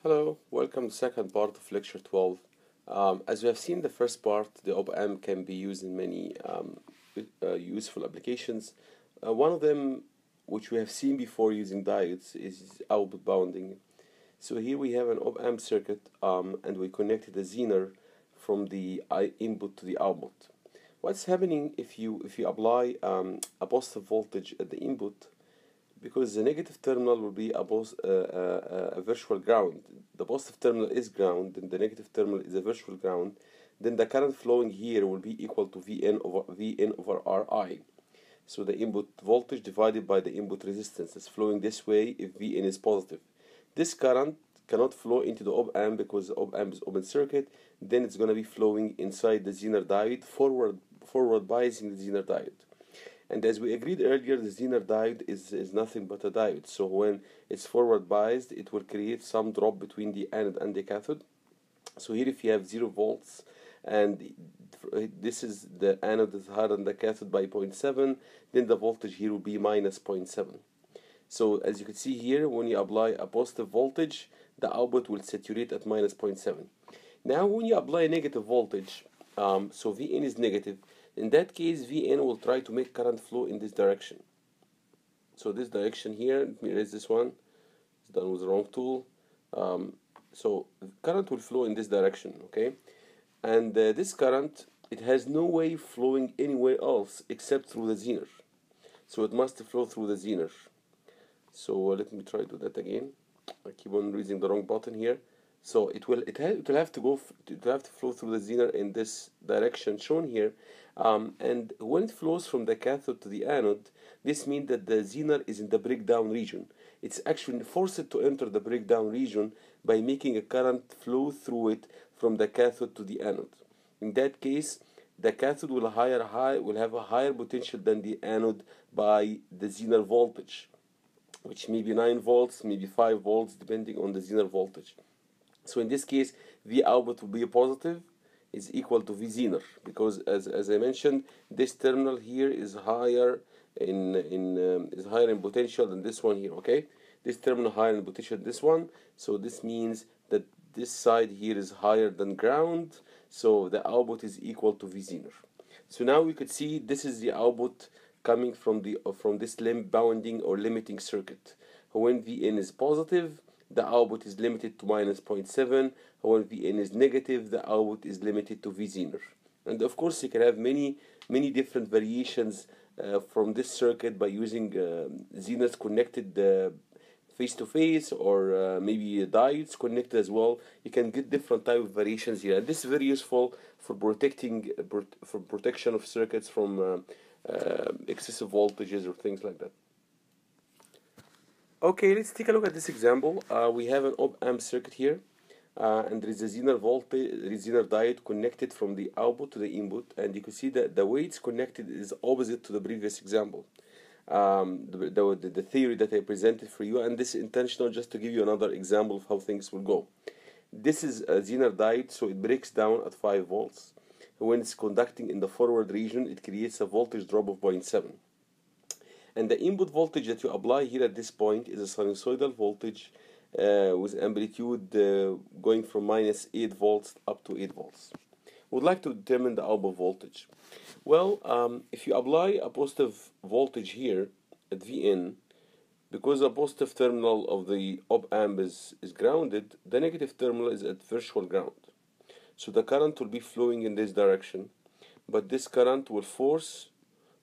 Hello, welcome to the second part of lecture 12. As we have seen the first part, the OpAmp can be used in many useful applications. One of them, which we have seen before using diodes, is output bounding. So here we have an OpAmp circuit and we connected a Zener from the input to the output. What's happening if you apply a positive voltage at the input? Because the negative terminal will be a virtual ground. The positive terminal is ground, and the negative terminal is a virtual ground. Then the current flowing here will be equal to Vn over Ri. So the input voltage divided by the input resistance is flowing this way if Vn is positive. This current cannot flow into the OpAmp because the OpAmp is open circuit. Then it's going to be flowing inside the Zener diode, forward biasing the Zener diode. And as we agreed earlier, the Zener diode is nothing but a diode. So when it's forward biased, it will create some drop between the anode and the cathode. So here if you have 0 volts, and this is the anode is higher than the cathode by 0.7, then the voltage here will be minus 0.7. So as you can see here, when you apply a positive voltage, the output will saturate at minus 0.7. Now when you apply a negative voltage, so Vn is negative, in that case, Vn will try to make current flow in this direction. So this direction here, let me erase this one, it's done with the wrong tool. So current will flow in this direction, okay? And this current, it has no way flowing anywhere else except through the Zener. So it must flow through the Zener. So let me try to do that again. I keep on using the wrong button here. So it will have to flow through the Zener in this direction shown here, and when it flows from the cathode to the anode, this means that the Zener is in the breakdown region. It's actually forced to enter the breakdown region by making a current flow through it from the cathode to the anode. In that case, the cathode will have a higher potential than the anode by the Zener voltage, which may be 9 volts, maybe 5 volts, depending on the Zener voltage. So in this case, V output will be positive, is equal to V Zener, because as I mentioned, this terminal here is higher in potential than this one here. Okay, this terminal higher in potential than this one, so this means that this side here is higher than ground, so the output is equal to V Zener. So now we could see this is the output coming from this limb bounding or limiting circuit. When Vn is positive, the output is limited to minus 0.7. When Vn is negative, the output is limited to V Zener. And of course, you can have many different variations from this circuit by using Zeners connected face-to-face, or maybe diodes connected as well. You can get different type of variations here. And this is very useful for protection of circuits from excessive voltages or things like that. Okay, let's take a look at this example. We have an OpAmp circuit here, and there is a Zener diode connected from the output to the input, and you can see that the way it's connected is opposite to the previous example. The theory that I presented for you, and this is intentional just to give you another example of how things will go. This is a Zener diode, so it breaks down at 5 volts. When it's conducting in the forward region, it creates a voltage drop of 0.7. And the input voltage that you apply here at this point is a sinusoidal voltage with amplitude going from minus 8 volts up to 8 volts. We would like to determine the output voltage. Well, if you apply a positive voltage here at Vn, because the positive terminal of the OpAmp is grounded, the negative terminal is at virtual ground. So the current will be flowing in this direction, but this current will force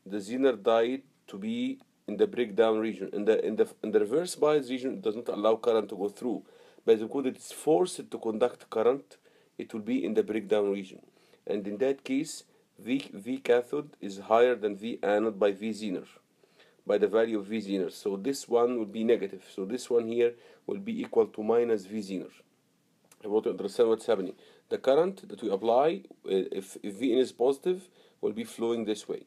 the Zener diode to be in the breakdown region. In the reverse bias region, it does not allow current to go through, but because it is forced to conduct current, it will be in the breakdown region. And in that case, V cathode is higher than V anode by V Zener, by the value of V Zener. So this one will be negative. So this one here will be equal to minus V Zener. I want to understand what's happening. The current that we apply, if Vn is positive, will be flowing this way.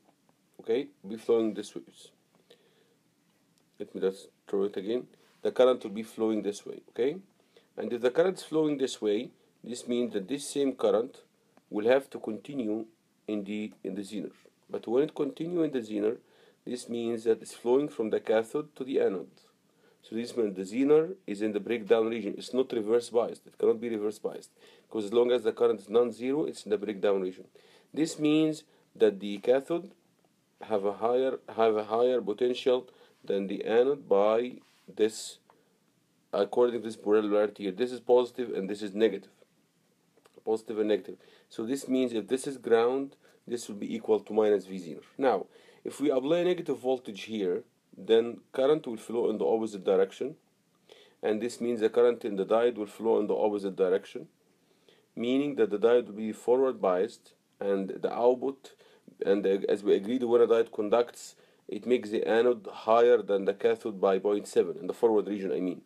Okay, will be flowing this way. Let me just draw it again. The current will be flowing this way. Okay, and if the current is flowing this way, this means that this same current will have to continue in the Zener. But when it continues in the Zener, this means that it's flowing from the cathode to the anode. So this means the Zener is in the breakdown region. It's not reverse biased. It cannot be reverse biased because as long as the current is non-zero, it's in the breakdown region. This means that the cathode have a higher potential than the anode by this, according to this polarity here. This is positive and this is negative. Positive and negative. So this means if this is ground, this will be equal to minus V Zener. Now, if we apply negative voltage here, then current will flow in the opposite direction, and this means the current in the diode will flow in the opposite direction, meaning that the diode will be forward biased, and the output, and as we agreed, when a diode conducts, it makes the anode higher than the cathode by 0.7 in the forward region. I mean,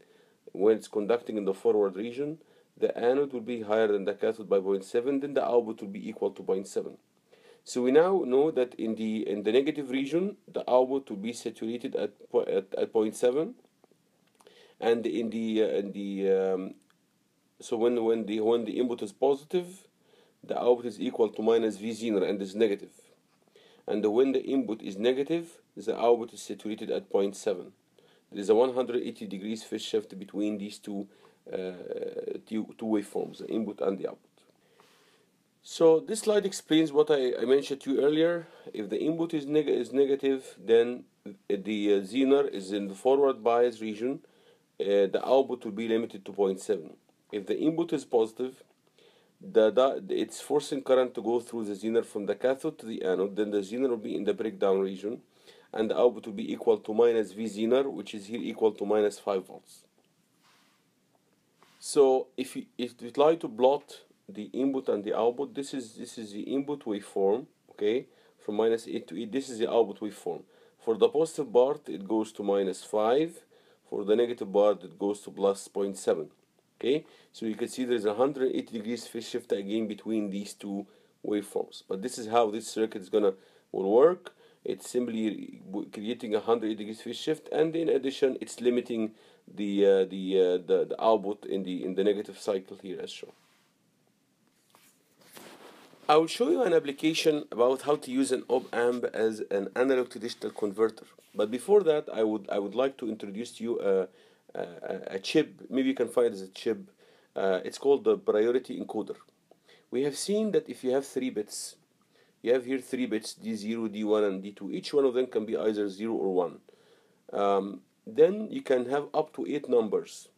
when it's conducting in the forward region, the anode will be higher than the cathode by 0.7, then the output will be equal to 0.7. So we now know that in the negative region, the output will be saturated at 0.7, and so when the input is positive, the output is equal to minus V Zener and is negative. And when the input is negative, the output is saturated at 0.7. There is a 180 degrees phase shift between these two waveforms, the input and the output. So this slide explains what I mentioned to you earlier. If the input is negative, then the Zener is in the forward bias region. The output will be limited to 0.7. If the input is positive, it's forcing current to go through the Zener from the cathode to the anode. Then the Zener will be in the breakdown region, and the output will be equal to minus V Zener, which is here equal to minus 5 volts. So if you try to plot the input and the output, this is the input waveform, okay, from minus 8 to 8. This is the output waveform. For the positive part, it goes to minus 5. For the negative part, it goes to plus 0.7. Okay, so you can see there's a 180 degrees phase shift again between these two waveforms. But this is how this circuit will work. It's simply creating a 180 degrees phase shift, and in addition, it's limiting the output in the negative cycle here as shown. I will show you an application about how to use an OpAmp as an analog to digital converter. But before that, I would like to introduce to you a chip. Maybe you can find it as a chip. It's called the priority encoder. We have seen that if you have 3 bits, you have here 3 bits, D0, D1, and D2. Each one of them can be either 0 or 1. Then you can have up to 8 numbers.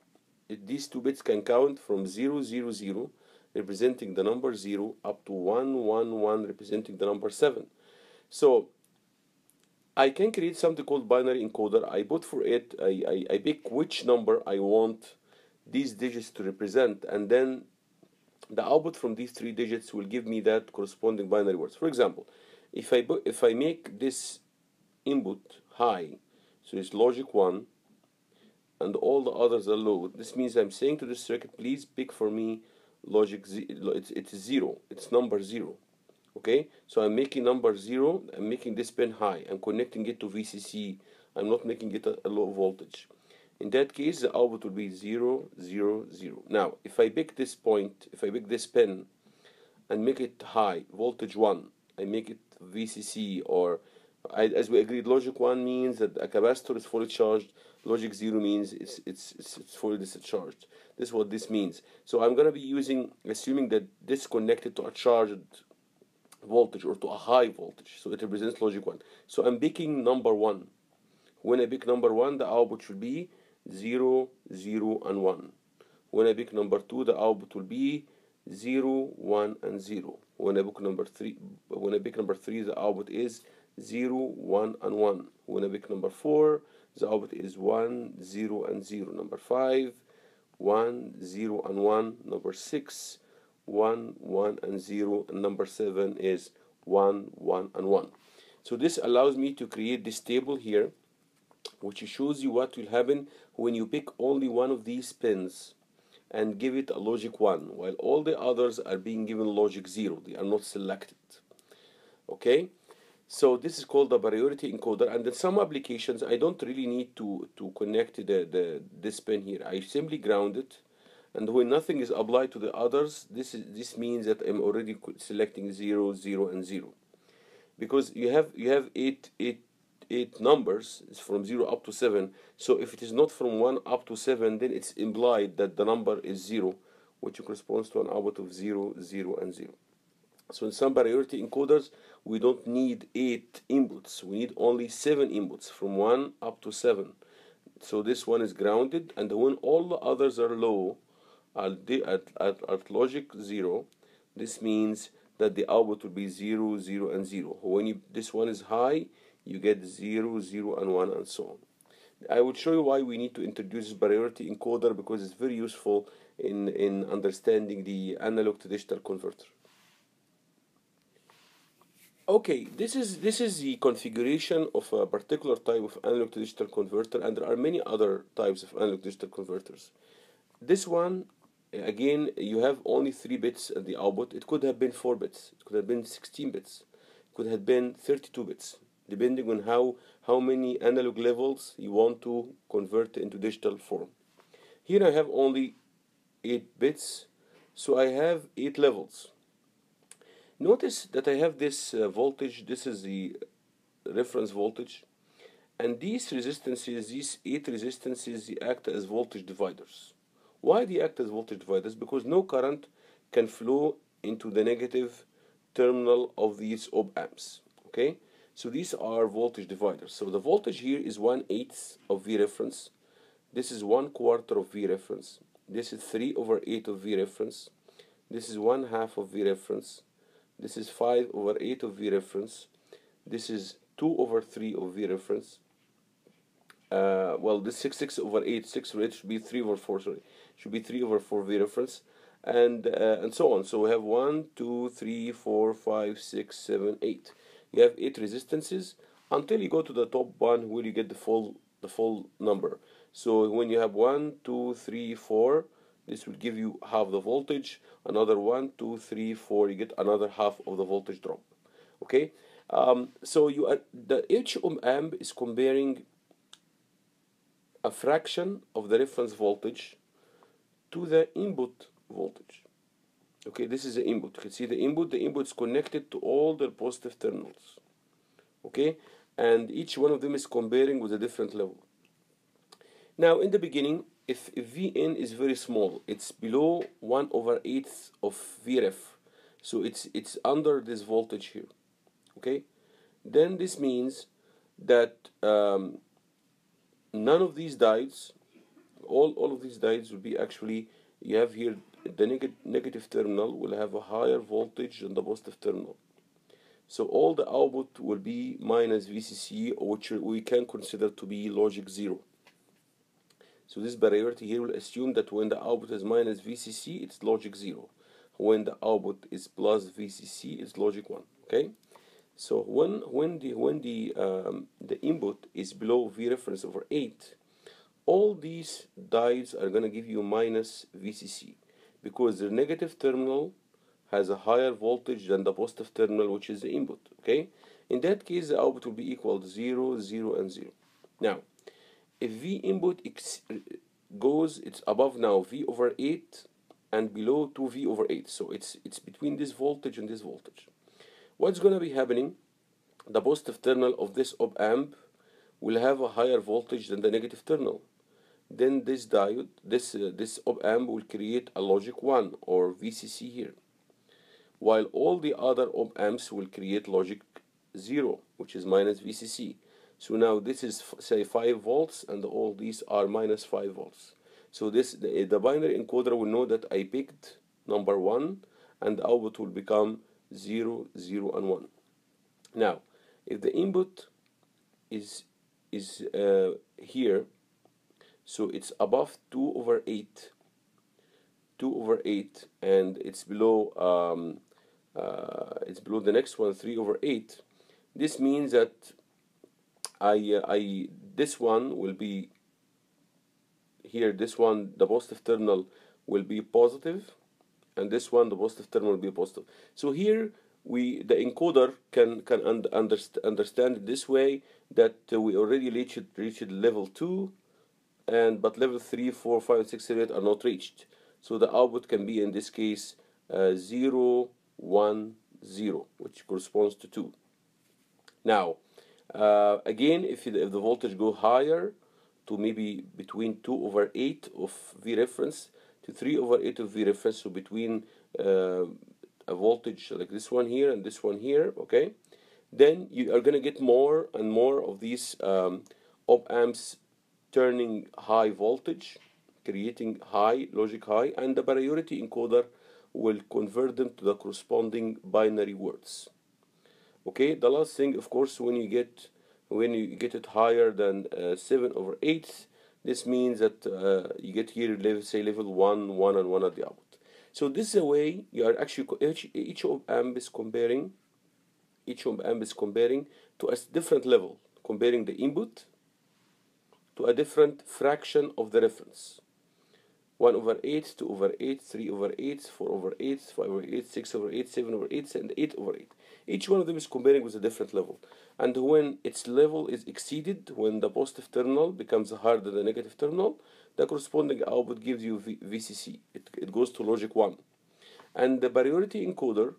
These 2 bits can count from 0, 0, 0, representing the number 0, up to 1, 1, 1, representing the number 7. So I can create something called binary encoder. I put for it, I pick which number I want these digits to represent, and then the output from these 3 digits will give me that corresponding binary words. For example, if I make this input high, so it's logic 1, and all the others are low, this means I'm saying to this circuit, please pick for me logic it's 0, it's number 0. Okay, so I'm making number 0, I'm making this pin high, I'm connecting it to VCC, I'm not making it a low voltage. In that case, the output will be 0, 0, 0. Now, if I pick this point, if I pick this pin and make it high, voltage 1, I make it VCC, or as we agreed, logic 1 means that a capacitor is fully charged, logic 0 means it's fully discharged. This is what this means. So I'm going to be assuming that this is connected to a charged voltage or to a high voltage, so it represents logic 1. So I'm picking number 1. When I pick number 1, the output should be 0, 0, and 1. When I pick number 2, the output will be 0, 1, and 0. When I pick number 3, the output is 0, 1, and 1. When I pick number 4, the output is 1, 0, and 0. Number 5, 1, 0, and 1. Number 6, 1, 1, and 0. And number 7 is 1, 1, and 1. So this allows me to create this table here, which shows you what will happen when you pick only one of these pins and give it a logic 1, while all the others are being given logic 0. They are not selected. Okay? So this is called the priority encoder, and in some applications I don't really need to connect this pin here. I simply ground it, and when nothing is applied to the others, this means that I'm already selecting 0, 0, and 0, because you have eight eight numbers. It's from 0 up to 7. So if it is not from 1 up to 7, then it's implied that the number is 0, which corresponds to an output of 0, 0, and 0. So in some priority encoders, we don't need 8 inputs. We need only 7 inputs from 1 up to 7. So this one is grounded, and when all the others are low at logic 0, this means that the output will be 0, 0, and 0. When this one is high, you get 0, 0, and 1, and so on. I will show you why we need to introduce priority encoder, because it's very useful in understanding the analog to digital converter. Okay, this is the configuration of a particular type of analog to digital converter, and there are many other types of analog to digital converters. This one, again, you have only 3 bits at the output. It could have been 4 bits, it could have been 16 bits, it could have been 32 bits, depending on how many analog levels you want to convert into digital form. Here I have only 8 bits, so I have 8 levels. Notice that I have this voltage. This is the reference voltage, and these resistances, these 8 resistances, they act as voltage dividers. Why they act as voltage dividers? Because no current can flow into the negative terminal of these op-amps. Okay, so these are voltage dividers. So the voltage here is 1/8 of V reference. This is 1/4 of V reference. This is 3/8 of V reference. This is 1/2 of V reference. This is 5/8 of V reference. This is 2/3 of V reference. Well, this 6/8, 6/8 should be 3/4. Sorry, should be 3/4 V reference, and so on. So we have 1, 2, 3, 4, 5, 6, 7, 8. You have 8 resistances until you go to the top one, where you get the full number. So when you have 1, 2, 3, 4. This will give you half the voltage. Another 1, 2, 3, 4. You get another half of the voltage drop. Okay. So each op-amp is comparing a fraction of the reference voltage to the input voltage. Okay. This is the input. You can see the input. The input is connected to all the positive terminals. Okay. And each one of them is comparing with a different level. Now, in the beginning, if Vn is very small, it's below 1/8 of Vref, so it's under this voltage here. Okay, then this means that none of these diodes, all of these diodes will be actually, you have here the negative terminal will have a higher voltage than the positive terminal. So all the output will be minus VCC, which we can consider to be logic 0. So this priority here will assume that when the output is minus VCC, it's logic 0. When the output is plus VCC, it's logic 1. Okay. So when the input is below V reference over 8, all these diodes are going to give you minus VCC, because the negative terminal has a higher voltage than the positive terminal, which is the input. Okay. In that case, the output will be equal to 0, 0, and 0. Now, if V input goes, it's above now V/8 and below 2V/8. So it's between this voltage and this voltage. What's going to be happening? The positive terminal of this op-amp will have a higher voltage than the negative terminal. Then this diode, this op-amp will create a logic 1 or VCC here, while all the other op-amps will create logic 0, which is minus VCC. So now this is, say, 5 volts, and all these are minus 5 volts. So the binary encoder will know that I picked number 1, and the output will become 0, 0, and 1. Now, if the input is here, so it's above 2/8, and it's below the next one, 3/8. This means that this one will be here. This one, the positive terminal will be positive, and this one, the positive terminal will be positive. So here the encoder can understand it this way, that we already reached level 2, but level 3, 4, 5, 6, 7, 8 are not reached. So the output can be, in this case, 0, 1, 0, which corresponds to 2. Now, Again, if the voltage go higher to maybe between 2/8 of V reference to 3/8 of V reference, so between a voltage like this one here and this one here, okay, then you are going to get more and more of these op amps turning high voltage, creating high logic high, and the priority encoder will convert them to the corresponding binary words. Okay, the last thing, of course, when you get it higher than 7/8, this means that you get here, say level 1, 1, and 1 at the output. So this is a way you are actually each op amp is comparing to a different level, comparing the input to a different fraction of the reference. 1/8, 2/8, 3/8, 4/8, 5/8, 6/8, 7/8, and 8/8. Each one of them is comparing with a different level. And when its level is exceeded, when the positive terminal becomes higher than the negative terminal, the corresponding output gives you VCC. It goes to logic 1. And the priority encoder,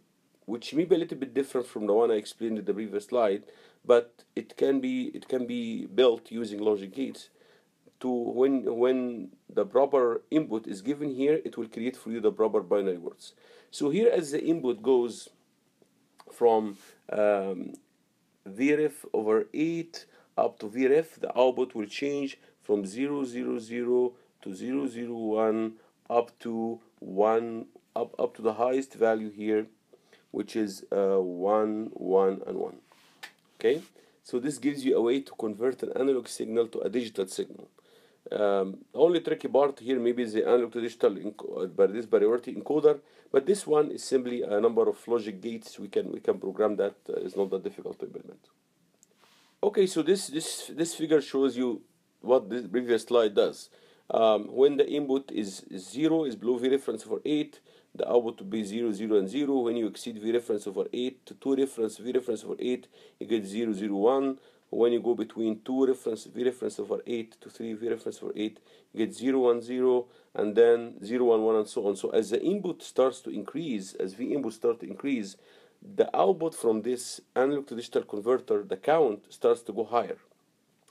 which may be a little bit different from the one I explained in the previous slide, but it can be built using logic gates. To when the proper input is given here, it will create for you the proper binary words. So here, as the input goes from VREF/8 up to VREF, the output will change from 0, 0, 0 to 0, 0, 1 up to 1 up to the highest value here, which is 1, 1, and 1. Okay, so this gives you a way to convert an analog signal to a digital signal. Only tricky part here maybe is the analog to digital by this priority encoder, but this one is simply a number of logic gates. We can program that. It's not that difficult to implement. Okay, so this figure shows you what this previous slide does. When the input is 0, is below V reference over 8, the output will be 0, 0, and 0. When you exceed V reference over 8 to 2 reference V reference over 8, you get 0, 0, 1. When you go between 2 reference V reference over 8 to 3 V reference over 8, you get 0, 1, 0, and then 0, 1, 1, and so on. So as the input starts to increase, as V input starts to increase, the output from this analog to digital converter, the count starts to go higher,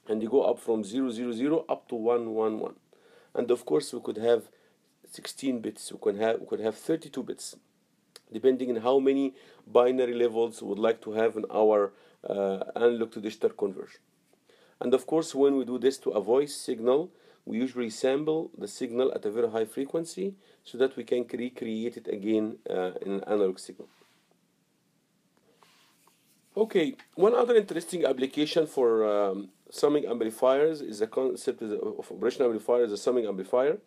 and you go up from 0, 0, 0 up to 1, 1, 1. And of course, we could have 16 bits. We could have 32 bits, depending on how many binary levels we would like to have in our analog to digital conversion. And of course, when we do this to a voice signal, we usually sample the signal at a very high frequency so that we can recreate it again in an analog signal. Okay, one other interesting application for summing amplifiers is the concept of operational amplifier as a summing amplifier.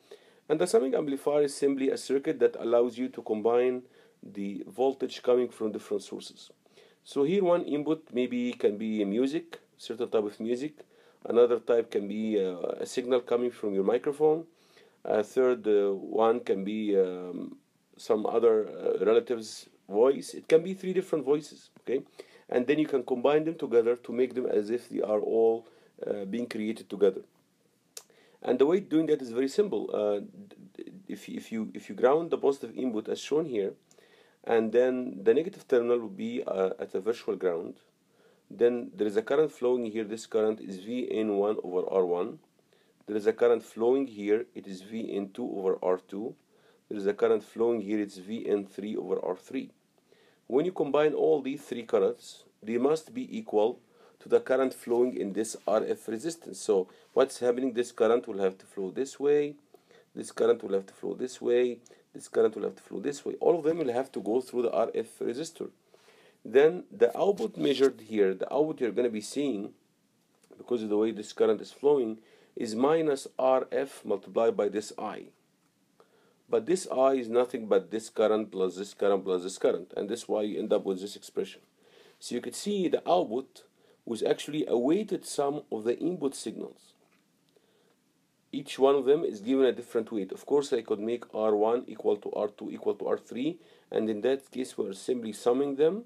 And the summing amplifier is simply a circuit that allows you to combine the voltage coming from different sources. So here one input maybe can be music, certain type of music. Another type can be a signal coming from your microphone. A third one can be some other relative's voice. It can be 3 different voices, okay? And then you can combine them together to make them as if they are all being created together. And the way doing that is very simple. If you ground the positive input as shown here, and then the negative terminal will be at a virtual ground, then there is a current flowing here. This current is Vn1 over R1. There is a current flowing here. It is Vn2 over R2. There is a current flowing here. It's Vn3 over R3. When you combine all these 3 currents, they must be equal to the current flowing in this RF resistance. So what's happening? This current will have to flow this way. This current will have to flow this way. This current will have to flow this way. All of them will have to go through the RF resistor. Then the output measured here, the output you're going to be seeing, because of the way this current is flowing, is minus RF multiplied by this I. But this I is nothing but this current plus this current plus this current. And that's why you end up with this expression. So you could see the output was actually a weighted sum of the input signals. Each one of them is given a different weight. Of course, I could make R1 equal to R2 equal to R3. And in that case, we're simply summing them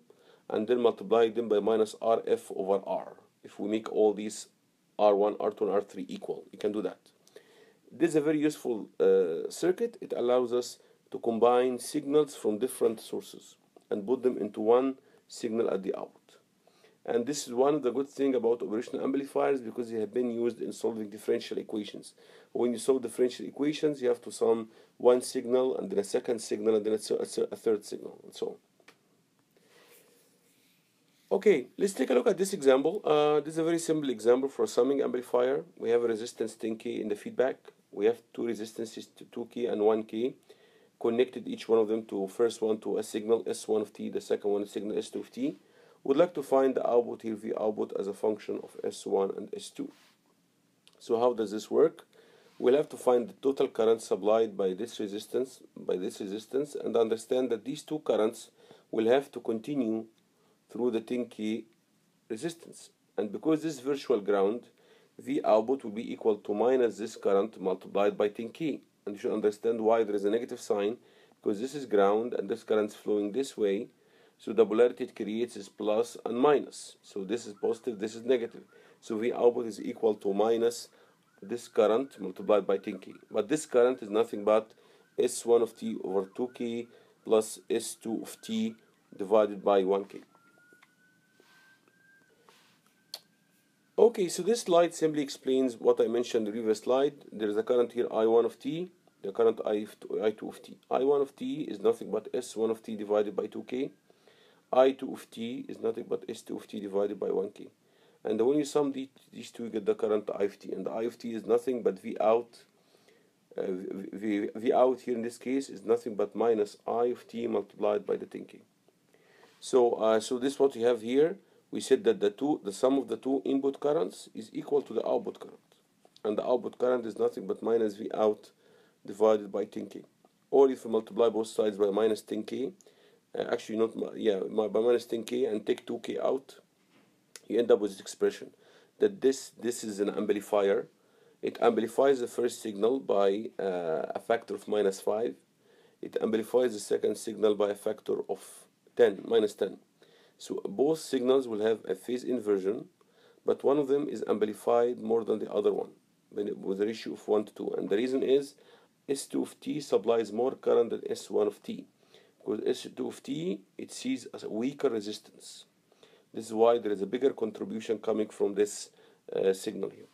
and then multiplying them by minus RF over R. If we make all these R1, R2, and R3 equal, you can do that. This is a very useful circuit. It allows us to combine signals from different sources and put them into one signal at the output. And this is one of the good things about operational amplifiers, because they have been used in solving differential equations. When you solve differential equations, you have to sum one signal and then a second signal and then a third signal and so on. Okay, let's take a look at this example. This is a very simple example for a summing amplifier. We have a resistance 10K in the feedback. We have two resistances, 2K and 1K, connected each one of them to first one to a signal S1 of T, the second one is signal S2 of T. We'd like to find the output here, V output, as a function of S1 and S2. So how does this work? We'll have to find the total current supplied by this resistance, and understand that these two currents will have to continue through the 10K resistance. And because this is virtual ground, V output will be equal to minus this current multiplied by 10K. And you should understand why there is a negative sign, because this is ground and this current is flowing this way. So the polarity it creates is plus and minus. So this is positive, this is negative. So V output is equal to minus this current multiplied by 10K. But this current is nothing but S1 of T over 2K plus S2 of T divided by 1K. Okay, so this slide simply explains what I mentioned in the previous slide. There is a current here I1 of T, the current I2 of T. I1 of T is nothing but S1 of T divided by 2K. I2 of T is nothing but S2 of T divided by 1K. And when you sum these two, you get the current I of T. And the I of T is nothing but V out. V out here in this case is nothing but minus I of T multiplied by the 10K. So this is what we have here. We said that the sum of the two input currents is equal to the output current. And the output current is nothing but minus V out divided by 10K. Or if you multiply both sides by minus 10K, by minus 10K and take 2K out, you end up with this expression that this is an amplifier. It amplifies the first signal by a factor of minus 5. It amplifies the second signal by a factor of minus 10. So both signals will have a phase inversion, but one of them is amplified more than the other one with a ratio of 1 to 2. And the reason is S2 of T supplies more current than S1 of T, because S2 of T, it sees as a weaker resistance. This is why there is a bigger contribution coming from this signal here.